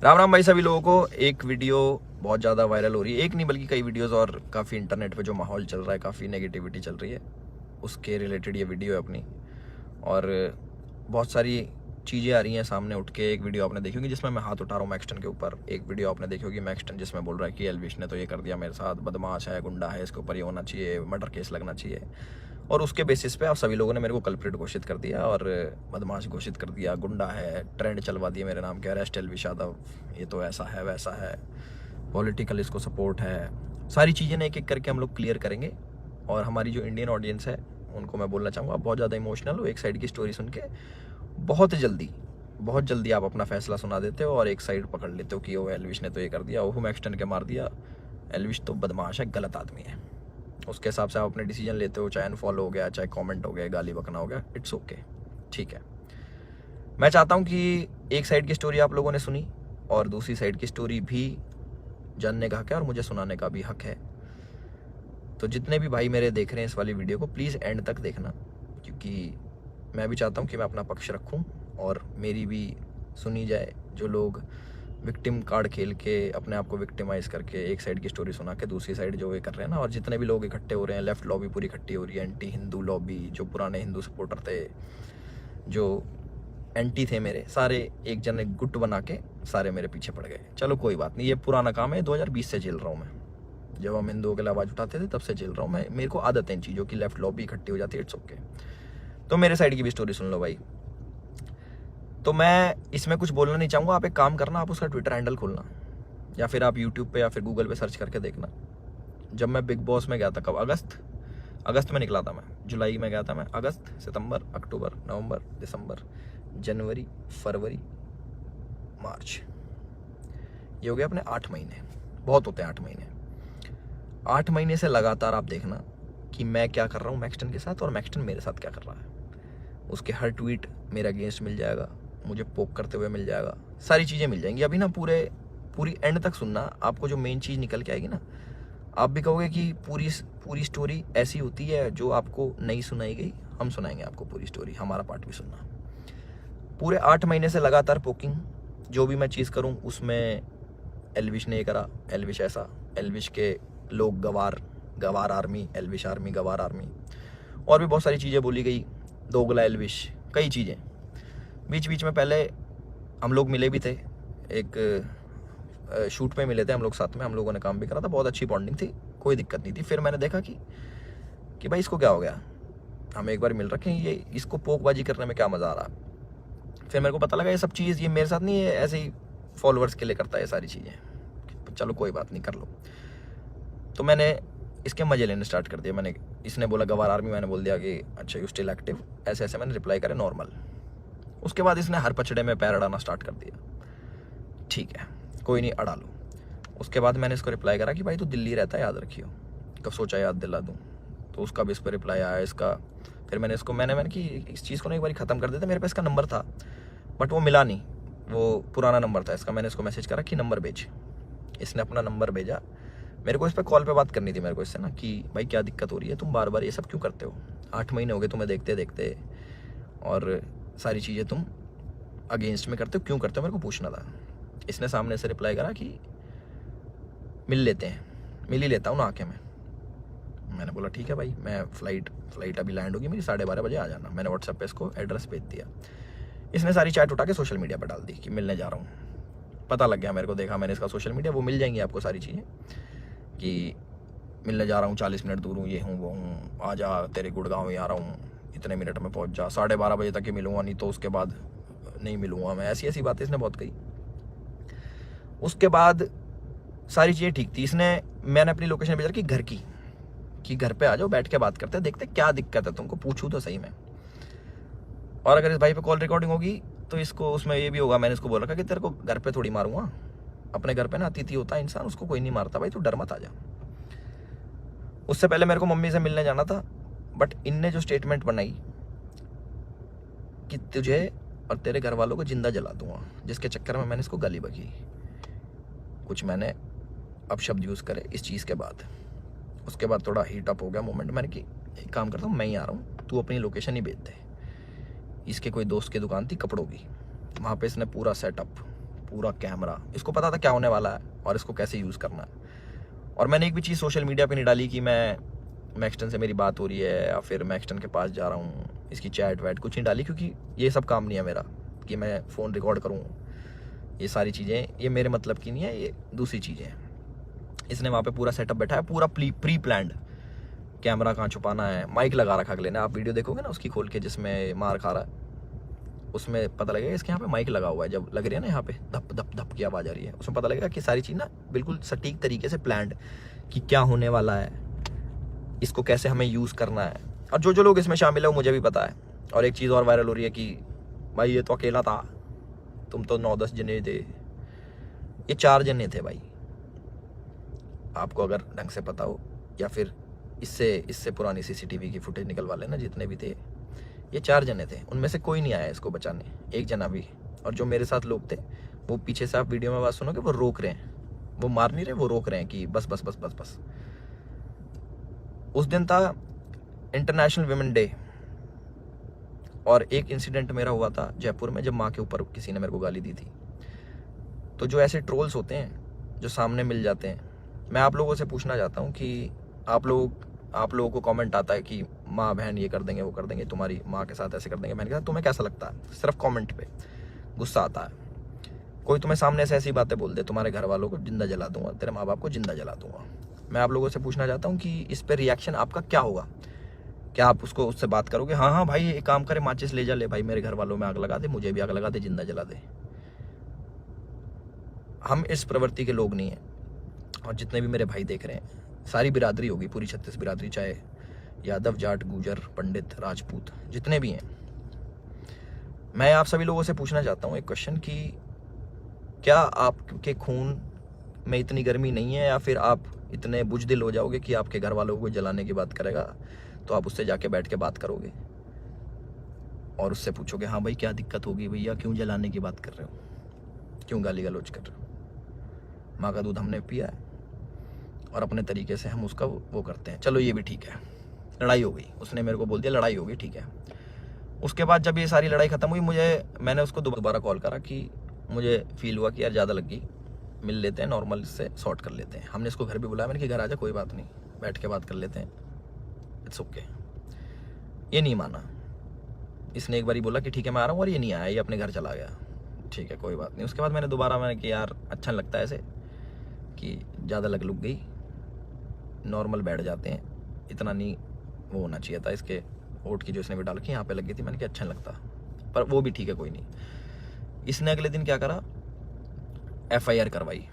राम राम भाई सभी लोगों को। एक वीडियो बहुत ज़्यादा वायरल हो रही है, एक नहीं बल्कि कई वीडियोस, और काफ़ी इंटरनेट पे जो माहौल चल रहा है, काफ़ी नेगेटिविटी चल रही है, उसके रिलेटेड ये वीडियो है अपनी। और बहुत सारी चीज़ें आ रही हैं सामने उठ के। एक वीडियो आपने देखी होगी जिसमें मैं हाथ उठा रहा हूँ मैक्सटन के ऊपर। एक वीडियो आपने देखी होगी मैक्सटन जिसमें बोल रहा है कि एल्विश ने तो ये कर दिया मेरे साथ, बदमाश है, गुंडा है, इसके ऊपर ये होना चाहिए, मर्डर केस लगना चाहिए। और उसके बेसिस पे आप सभी लोगों ने मेरे को कल्प्रिट घोषित कर दिया और बदमाश घोषित कर दिया, गुंडा है, ट्रेंड चलवा दिया मेरे नाम के, अरेस्ट एल्विश यादव, ये तो ऐसा है वैसा है, पॉलिटिकल इसको सपोर्ट है। सारी चीज़ें ना एक एक करके हम लोग क्लियर करेंगे। और हमारी जो इंडियन ऑडियंस है उनको मैं बोलना चाहूँगा, आप बहुत ज़्यादा इमोशनल हो। एक साइड की स्टोरी सुन के बहुत जल्दी आप अपना फैसला सुना देते हो और एक साइड पकड़ लेते हो कि वो एल्विश ने तो ये कर दिया, वो मैक्सटन के मार दिया, एल्विश तो बदमाश है, गलत आदमी है। उसके हिसाब से आप अपने डिसीजन लेते हो, चाहे अनफॉलो हो गया, चाहे कमेंट हो गया, गाली बकना हो गया, इट्स ओके, ठीक है। मैं चाहता हूँ कि एक साइड की स्टोरी आप लोगों ने सुनी और दूसरी साइड की स्टोरी भी जानने का हक है और मुझे सुनाने का भी हक है। तो जितने भी भाई मेरे देख रहे हैं इस वाली वीडियो को, प्लीज़ एंड तक देखना, क्योंकि मैं भी चाहता हूँ कि मैं अपना पक्ष रखूँ और मेरी भी सुनी जाए। जो लोग विक्टिम कार्ड खेल के अपने आप को विक्टिमाइज करके एक साइड की स्टोरी सुना के दूसरी साइड जो ये कर रहे हैं ना, और जितने भी लोग इकट्ठे हो रहे हैं, लेफ्ट लॉबी पूरी इकट्ठी हो रही है, एंटी हिंदू लॉबी, जो पुराने हिंदू सपोर्टर थे, जो एंटी थे मेरे, सारे एक जन एक गुट बना के सारे मेरे पीछे पड़ गए। चलो कोई बात नहीं, ये पुराना काम है, 2020 से झेल रहा हूँ मैं। जब हम हिंदुओं के लिए आवाज़ उठाते थे तब से झेल रहा हूँ मैं। मेरे को आदत है इन चीज़ों की, लेफ्ट लॉबी इकट्ठी हो जाती है, इट्स ओके। तो मेरे साइड की भी स्टोरी सुन लो भाई। तो मैं इसमें कुछ बोलना नहीं चाहूँगा, आप एक काम करना, आप उसका ट्विटर हैंडल खोलना या फिर आप यूट्यूब पे या फिर गूगल पे सर्च करके देखना। जब मैं बिग बॉस में गया था, कब, अगस्त में निकला था मैं, जुलाई में गया था मैं, अगस्त, सितंबर, अक्टूबर, नवंबर, दिसंबर, जनवरी, फरवरी, मार्च, ये हो गया अपने 8 महीने। बहुत होते हैं 8 महीने। 8 महीने से लगातार आप देखना कि मैं क्या कर रहा हूँ मैक्सटन के साथ और मैक्सटन मेरे साथ क्या कर रहा है। उसके हर ट्वीट मेरे अगेंस्ट मिल जाएगा, मुझे पोक करते हुए मिल जाएगा, सारी चीज़ें मिल जाएंगी। अभी ना पूरी एंड तक सुनना, आपको जो मेन चीज़ निकल के आएगी ना, आप भी कहोगे कि पूरी स्टोरी ऐसी होती है जो आपको नहीं सुनाई गई। हम सुनाएंगे आपको पूरी स्टोरी, हमारा पार्ट भी सुनना। पूरे 8 महीने से लगातार पोकिंग, जो भी मैं चीज़ करूँ उसमें एल्विश ने ये करा, एल्विश ऐसा, एल्विश के लोग गवार आर्मी, एल्विश आर्मी, गवार आर्मी, और भी बहुत सारी चीज़ें बोली गई, दोगला एल्विश, कई चीज़ें। बीच बीच में पहले हम लोग मिले भी थे, एक शूट पे मिले थे हम लोग साथ में, हम लोगों ने काम भी करा था, बहुत अच्छी बॉन्डिंग थी, कोई दिक्कत नहीं थी। फिर मैंने देखा कि भाई इसको क्या हो गया, हम एक बार मिल रखे हैं, ये इसको पोकबाजी करने में क्या मज़ा आ रहा। फिर मेरे को पता लगा ये सब चीज़ ये मेरे साथ नहीं है, ऐसे ही फॉलोअर्स के लिए करता है ये सारी चीज़ें। चलो कोई बात नहीं, कर लो। तो मैंने इसके मज़े लेने स्टार्ट कर दिया। इसने बोला गवार आर्मी, मैंने बोल दिया कि अच्छा यू स्टिल एक्टिव, ऐसे ऐसे मैंने रिप्लाई करे नॉर्मल। उसके बाद इसने हर पचड़े में पैर अड़ाना स्टार्ट कर दिया। ठीक है, कोई नहीं, अड़ा लो। उसके बाद मैंने इसको रिप्लाई करा कि भाई तू दिल्ली रहता है, याद रखियो। कब सोचा याद दिला दूँ, तो उसका भी इस पर रिप्लाई आया इसका। फिर मैंने इसको मैंने कि इस चीज़ को ना एक बार ख़त्म कर देते। मेरे पास इसका नंबर था बट वो मिला नहीं, वो पुराना नंबर था इसका। मैंने इसको मैसेज करा कि नंबर भेज। इसने अपना नंबर भेजा। मेरे को इस पर कॉल पे बात करनी थी मेरे को इससे ना, कि भाई क्या दिक्कत हो रही है, तुम बार बार ये सब क्यों करते हो, 8 महीने हो गए तुम्हें देखते देखते, और सारी चीज़ें तुम अगेंस्ट में करते हो, क्यों करते हो, मेरे को पूछना था। इसने सामने से रिप्लाई करा कि मिल लेते हैं, मिल ही लेता हूँ ना आके मैं। मैंने बोला ठीक है भाई, मैं फ्लाइट अभी लैंड होगी मेरी, 12:30 बजे आ जाना। मैंने व्हाट्सएप पे इसको एड्रेस भेज दिया। इसने सारी चैट उठा के सोशल मीडिया पर डाल दी कि मिलने जा रहा हूँ। पता लग गया मेरे को, देखा मैंने इसका सोशल मीडिया, वो मिल जाएंगी आपको सारी चीज़ें कि मिलने जा रहा हूँ, 40 मिनट दूर हूँ, ये हूँ वो हूँ, आ जा, तेरे गुड़गांव ही आ रहा हूँ, इतने मिनट में पहुँच जा, 12:30 बजे तक ही मिलूँगा, नहीं तो उसके बाद नहीं मिलूँगा मैं। ऐसी ऐसी बातें इसने बहुत कही। उसके बाद सारी चीज़ें ठीक थी। मैंने अपनी लोकेशन भेजा कि घर की, कि घर पे आ जाओ, बैठ के बात करते हैं, देखते क्या दिक्कत है तुमको, पूछूँ तो सही में। और अगर इस भाई पे कॉल रिकॉर्डिंग होगी तो इसको उसमें ये भी होगा, मैंने इसको बोल रखा कि तेरे को घर पे थोड़ी मारूंगा, अपने घर पे ना अतिथि होता है इंसान, उसको कोई नहीं मारता भाई, तू डर मत आ जा। उससे पहले मेरे को मम्मी से मिलने जाना था, बट इनने जो स्टेटमेंट बनाई कि तुझे और तेरे घर वालों को जिंदा जला दूंगा, जिसके चक्कर में मैंने इसको गाली बकी, कुछ मैंने अपशब्द यूज़ करे इस चीज़ के बाद। उसके बाद थोड़ा हीट अप हो गया मोमेंट। मैंने कि एक काम करता हूँ, मैं ही आ रहा हूँ, तू अपनी लोकेशन ही भेज दे। इसके कोई दोस्त की दुकान थी कपड़ों की, वहाँ पे इसने पूरा सेटअप, पूरा कैमरा, इसको पता था क्या होने वाला है और इसको कैसे यूज़ करना है। और मैंने एक भी चीज़ सोशल मीडिया पे नहीं डाली कि मैं मैक्सटन से मेरी बात हो रही है या फिर मैक्सटन के पास जा रहा हूँ, इसकी चैट वैट कुछ नहीं डाली, क्योंकि ये सब काम नहीं है मेरा कि मैं फ़ोन रिकॉर्ड करूँ। ये सारी चीज़ें ये मेरे मतलब की नहीं है, ये दूसरी चीज़ें हैं। इसने वहाँ पे पूरा सेटअप बैठा है, पूरा प्री प्लान्ड, कैमरा कहाँ छुपाना है, माइक लगा रखा अगले ने। आप वीडियो देखोगे ना उसकी खोल के जिसमें मार खा रहा है, उसमें पता लगेगा इसके यहाँ पे माइक लगा हुआ है। जब लग रही है ना यहाँ पे धप धप धप की आवाज़ आ रही है, उसमें पता लगेगा कि सारी चीज़ ना बिल्कुल सटीक तरीके से प्लान्ड, कि क्या होने वाला है, इसको कैसे हमें यूज़ करना है। और जो जो लोग इसमें शामिल है वो मुझे भी पता है। और एक चीज़ और वायरल हो रही है कि भाई ये तो अकेला था, तुम तो 9-10 जने थे। ये 4 जने थे भाई, आपको अगर ढंग से पता हो, या फिर इससे पुरानी CCTV की फुटेज निकलवा लेना, जितने भी थे ये 4 जने थे। उनमें से कोई नहीं आया इसको बचाने, एक जना भी। और जो मेरे साथ लोग थे वो पीछे से, आप वीडियो में बात सुनोगे, वो रोक रहे हैं, वो मार नहीं रहे, वो रोक रहे हैं कि बस बस बस बस बस। उस दिन था इंटरनेशनल विमेन डे, और एक इंसिडेंट मेरा हुआ था जयपुर में, जब माँ के ऊपर किसी ने मेरे को गाली दी थी। तो जो ऐसे ट्रोल्स होते हैं जो सामने मिल जाते हैं, मैं आप लोगों से पूछना चाहता हूँ कि आप लोगों को कमेंट आता है कि माँ बहन ये कर देंगे वो कर देंगे, तुम्हारी माँ के साथ ऐसे कर देंगे। मैंने कहा तुम्हें कैसा लगता है? सिर्फ कमेंट पे गुस्सा आता है। कोई तुम्हें सामने से ऐसी बातें बोल दे, तुम्हारे घर वालों को जिंदा जला दूंगा, तेरे माँ बाप को जिंदा जला दूंगा। मैं आप लोगों से पूछना चाहता हूँ कि इस पर रिएक्शन आपका क्या होगा? क्या आप उससे बात करोगे, हाँ हाँ भाई एक काम करे, माचिस ले जा, ले भाई मेरे घर वालों में आग लगा दे, मुझे भी आग लगा दे, जिंदा जला दे? हम इस प्रवृत्ति के लोग नहीं हैं। और जितने भी मेरे भाई देख रहे हैं, सारी बिरादरी होगी, पूरी 36 बिरादरी, चाहे यादव, जाट, गुजर, पंडित, राजपूत, जितने भी हैं, मैं आप सभी लोगों से पूछना चाहता हूँ एक क्वेश्चन कि क्या आपके खून में इतनी गर्मी नहीं है, या फिर आप इतने बुजदिल हो जाओगे कि आपके घर वालों को जलाने की बात करेगा तो आप उससे जाके बैठ के बात करोगे और उससे पूछोगे, हाँ भाई क्या दिक्कत होगी भैया, क्यों जलाने की बात कर रहे हो, क्यों गाली गलौज कर रहे हो? माँ का दूध हमने पिया है और अपने तरीके से हम उसका वो करते हैं। चलो ये भी ठीक है, लड़ाई हो गई, उसने मेरे को बोल दिया लड़ाई हो गई, ठीक है। उसके बाद जब ये सारी लड़ाई ख़त्म हुई, मैंने उसको दोबारा कॉल करा कि मुझे फील हुआ कि यार ज़्यादा लग गई, मिल लेते हैं, नॉर्मल इससे सॉर्ट कर लेते हैं। हमने इसको घर भी बुलाया, मैंने कि घर आ जा, कोई बात नहीं, बैठ के बात कर लेते हैं, इट्स ओके। ये नहीं माना, इसने एक बार बोला कि ठीक है मैं आ रहा हूँ, और ये नहीं आया, ये अपने घर चला गया। ठीक है कोई बात नहीं। उसके बाद मैंने कि यार अच्छा नहीं लगता ऐसे कि ज़्यादा लग गई, नॉर्मल बैठ जाते हैं, इतना नहीं वो होना चाहिए था। इसके ओट की जो इसने भी डाल के यहाँ पे लग गई थी, मैंने कहा अच्छा नहीं लगता, पर वो भी ठीक है कोई नहीं। इसने अगले दिन क्या करा, FIR करवाई,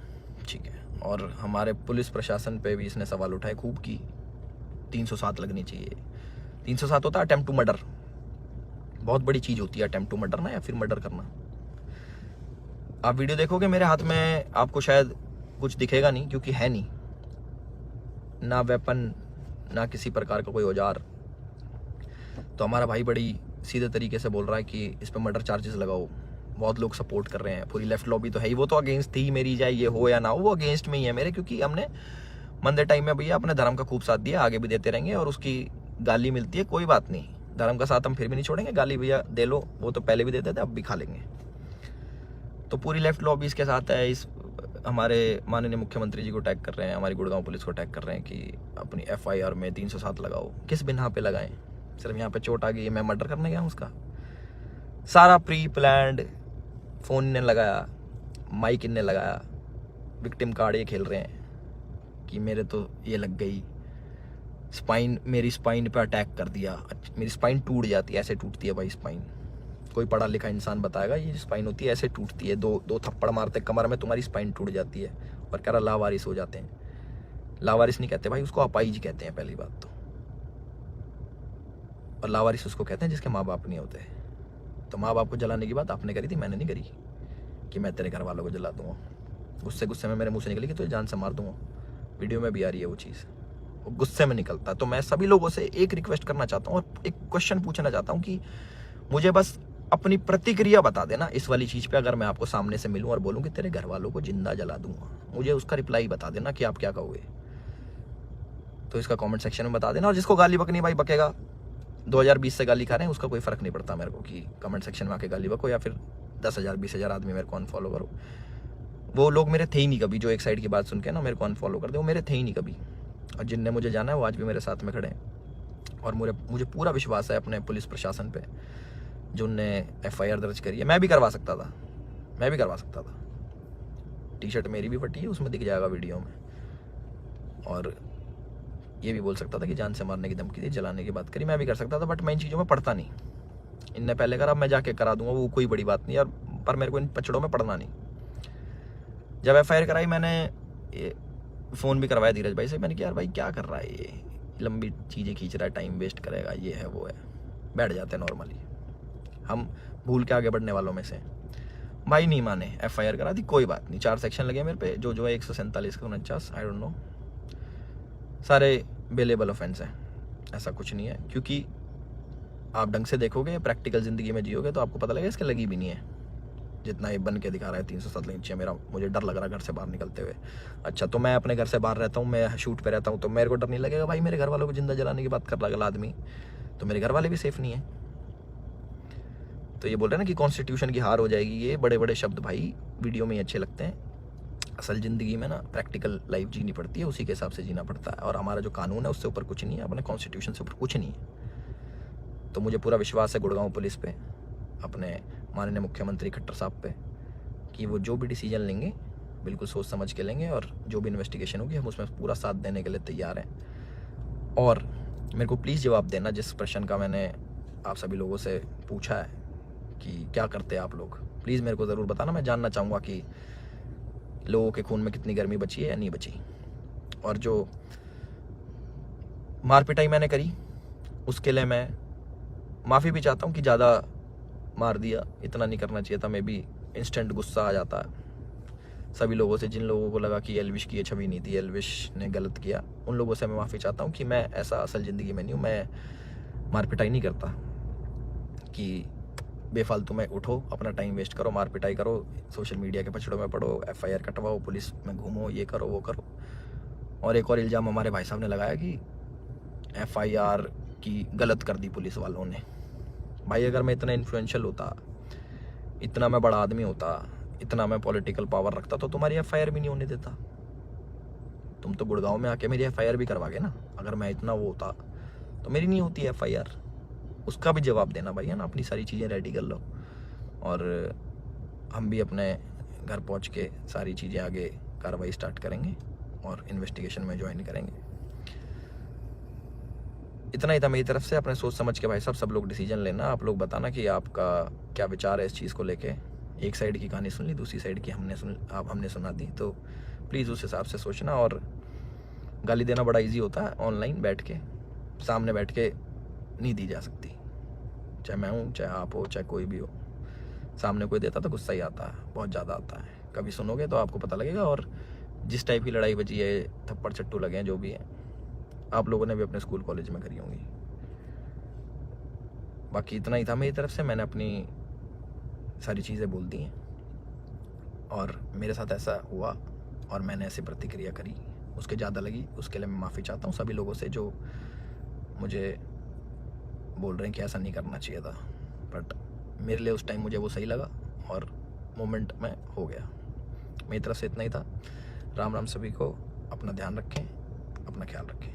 ठीक है। और हमारे पुलिस प्रशासन पे भी इसने सवाल उठाए खूब की 307 लगनी चाहिए। 307 होता है अटेम्प्ट टू मर्डर, बहुत बड़ी चीज़ होती है अटेम्प्ट टू मर्डर ना, या फिर मर्डर करना। आप वीडियो देखोगे मेरे हाथ में, आपको शायद कुछ दिखेगा नहीं, क्योंकि है नहीं ना वेपन, ना किसी प्रकार का कोई औजार। तो हमारा भाई बड़ी सीधे तरीके से बोल रहा है कि इस पर मर्डर चार्जेस लगाओ। बहुत लोग सपोर्ट कर रहे हैं, पूरी लेफ्ट लॉबी तो है ही, वो तो अगेंस्ट थी मेरी, चाहे ये हो या ना हो, वो अगेंस्ट में ही है मेरे, क्योंकि हमने मंदे टाइम में भैया अपने धर्म का खूब साथ दिया, आगे भी देते रहेंगे। और उसकी गाली मिलती है, कोई बात नहीं, धर्म का साथ हम फिर भी नहीं छोड़ेंगे, गाली भैया दे लो, वो तो पहले भी देते थे, अब भी खा लेंगे। तो पूरी लेफ्ट लॉबी इसके साथ है। इस हमारे माननीय मुख्यमंत्री जी को टैग कर रहे हैं, हमारी गुड़गांव पुलिस को टैग कर रहे हैं कि अपनी FIR में 307 लगाओ। किस बिना पे लगाएं? सिर्फ यहाँ पे चोट आ गई, मैं मर्डर करने गया हूँ उसका? सारा प्री प्लान्ड, फ़ोन इनने लगाया, माइक इनने लगाया, विक्टिम कार्ड ये खेल रहे हैं कि मेरे तो ये लग गई, स्पाइन, मेरी स्पाइन पे अटैक कर दिया, मेरी स्पाइन टूट जाती है, ऐसे टूटती है भाई स्पाइन। कोई पढ़ा लिखा इंसान बताएगा ये स्पाइन होती है, ऐसे टूटती है, दो थप्पड़ मारते कमर में, तुम्हारी स्पाइन टूट जाती है। और कह रहा लावारिस हो जाते हैं। लावारिस नहीं कहते भाई, उसको अपाइज कहते हैं पहली बात तो। और लावारिस उसको कहते हैं जिसके माँ बाप नहीं होते। तो माँ बाप को जलाने की बात आपने करी थी, मैंने नहीं करी कि मैं तेरे घर वालों को जला दूंगा। गुस्से में मेरे मुँह से निकली कि तुझे जान से मार दूंगा। वीडियो में भी आ रही है वो चीज़, वो गुस्से में निकलता। तो मैं सभी लोगों से एक रिक्वेस्ट करना चाहता हूँ और एक क्वेश्चन पूछना चाहता हूँ कि मुझे बस अपनी प्रतिक्रिया बता देना इस वाली चीज़ पे। अगर मैं आपको सामने से मिलूं और बोलूं कि तेरे घर वालों को जिंदा जला दूंगा, मुझे उसका रिप्लाई बता देना कि आप क्या कहोगे। तो इसका कमेंट सेक्शन में बता देना। और जिसको गाली बकनी भाई बकेगा, 2020 से गाली खा रहे हैं, उसका कोई फ़र्क नहीं पड़ता मेरे को कि कमेंट सेक्शन में आके गाली बको या फिर 10,000 20,000 आदमी मेरे को अनफॉलो करो। वो लोग मेरे थे ही नहीं कभी, जो एक साइड की बात सुन के ना मेरे को अनफॉलो कर दे, वो मेरे थे ही नहीं कभी। और जिनने मुझे जाना है वो आज भी मेरे साथ में खड़े हैं। और मुझे पूरा विश्वास है अपने पुलिस प्रशासन पे, जो उनने FIR दर्ज करी है। मैं भी करवा सकता था। टी शर्ट मेरी भी फटी है, उसमें दिख जाएगा वीडियो में। और ये भी बोल सकता था कि जान से मारने की धमकी दी, जलाने की बात करी, मैं भी कर सकता था, बट मैं इन चीज़ों में पढ़ता नहीं। इनने पहले करा, मैं जाके करा दूंगा, वो कोई बड़ी बात नहीं यार, पर मेरे को इन पचड़ों में पढ़ना नहीं। जब FIR कराई मैंने फ़ोन भी करवाया धीरज भाई से, मैंने कहा यार भाई क्या कर रहा है ये, लंबी चीज़ें खींच रहा है, टाइम वेस्ट करेगा, ये है वो है। बैठ जाते हैं नॉर्मली, हम भूल के आगे बढ़ने वालों में से। भाई नहीं माने, FIR करा दी, कोई बात नहीं। 4 सेक्शन लगे मेरे पे, जो है 147 का 49, आई डोंट नो, सारे बेलेबल ऑफेंस हैं, ऐसा कुछ नहीं है। क्योंकि आप ढंग से देखोगे, प्रैक्टिकल ज़िंदगी में जियोगे तो आपको पता लगेगा इसके लगी भी नहीं है, जितना ये बन के दिखा रहा है। 307 नीचे मेरा, मुझे डर लग रहा है घर से बाहर निकलते हुए। अच्छा, तो मैं अपने घर से बाहर रहता हूँ, मैं शूट पे रहता हूँ, तो मेरे को डर नहीं लगेगा भाई मेरे घर वालों को जिंदा जलाने की बात कर रहा आदमी, तो मेरे घर वाले भी सेफ नहीं है। तो ये बोल रहे हैं ना कि कॉन्स्टिट्यूशन की हार हो जाएगी, ये बड़े बड़े शब्द भाई वीडियो में ही अच्छे लगते हैं। असल ज़िंदगी में ना प्रैक्टिकल लाइफ जीनी पड़ती है, उसी के हिसाब से जीना पड़ता है। और हमारा जो कानून है उससे ऊपर कुछ नहीं है, अपने कॉन्स्टिट्यूशन से ऊपर कुछ नहीं है। तो मुझे पूरा विश्वास है गुड़गांव पुलिस पे, अपने माननीय मुख्यमंत्री खट्टर साहब पे, कि वो जो भी डिसीजन लेंगे बिल्कुल सोच समझ के लेंगे, और जो भी इन्वेस्टिगेशन होगी हम उसमें पूरा साथ देने के लिए तैयार हैं। और मेरे को प्लीज़ जवाब देना जिस प्रश्न का मैंने आप सभी लोगों से पूछा है कि क्या करते हैं आप लोग, प्लीज़ मेरे को ज़रूर बताना। मैं जानना चाहूँगा कि लोगों के खून में कितनी गर्मी बची है या नहीं बची। और जो मार पिटाई मैंने करी उसके लिए मैं माफ़ी भी चाहता हूँ कि ज़्यादा मार दिया, इतना नहीं करना चाहिए था। मैं भी इंस्टेंट गुस्सा आ जाता है सभी लोगों से, जिन लोगों को लगा कि एल्विश की ये छवि नहीं थी, एल्विश ने गलत किया, उन लोगों से मैं माफ़ी चाहता हूँ कि मैं ऐसा असल ज़िंदगी में नहीं हूँ। मैं मार पिटाई नहीं करता कि बेफालतू में उठो, अपना टाइम वेस्ट करो, मार पिटाई करो, सोशल मीडिया के पछड़ों में पड़ो, FIR कटवाओ, पुलिस में घूमो, ये करो वो करो। और एक और इल्ज़ाम हमारे भाई साहब ने लगाया कि FIR की गलत कर दी पुलिस वालों ने। भाई अगर मैं इतना इन्फ्लुएंशियल होता, इतना मैं बड़ा आदमी होता, इतना मैं पॉलिटिकल पावर रखता, तो तुम्हारी FIR भी नहीं होने देता। तुम तो गुड़गांव में आके मेरी FIR भी करवागे ना। अगर मैं इतना वो होता तो मेरी नहीं होती FIR, उसका भी जवाब देना भाई, है ना। अपनी सारी चीज़ें रेडी कर लो, और हम भी अपने घर पहुंच के सारी चीज़ें आगे कार्रवाई स्टार्ट करेंगे और इन्वेस्टिगेशन में ज्वाइन करेंगे। इतना ही था मेरी तरफ से। अपने सोच समझ के भाई साहब सब लोग डिसीजन लेना। आप लोग बताना कि आपका क्या विचार है इस चीज़ को लेके। एक साइड की कहानी सुन ली, दूसरी साइड की हमने सुना दी, तो प्लीज़ उस हिसाब से सोचना। और गाली देना बड़ा इजी होता है, ऑनलाइन बैठ के, सामने बैठ के नहीं दी जा सकती। चाहे मैं हूँ, चाहे आप हो, चाहे कोई भी हो, सामने कोई देता तो गुस्सा ही आता है, बहुत ज़्यादा आता है। कभी सुनोगे तो आपको पता लगेगा। और जिस टाइप की लड़ाई बची है, थप्पड़ चट्टू लगे हैं, जो भी है, आप लोगों ने भी अपने स्कूल कॉलेज में करी होंगी। बाकी इतना ही था मेरी तरफ से। मैंने अपनी सारी चीज़ें बोल दी हैं, और मेरे साथ ऐसा हुआ और मैंने ऐसी प्रतिक्रिया करी, उसके ज़्यादा लगी, उसके लिए मैं माफ़ी चाहता हूँ सभी लोगों से जो मुझे बोल रहे हैं कि ऐसा नहीं करना चाहिए था। बट मेरे लिए उस टाइम मुझे वो सही लगा और मोमेंट में हो गया। मेरी तरफ से इतना ही था। राम राम सभी को। अपना ध्यान रखें, अपना ख्याल रखें।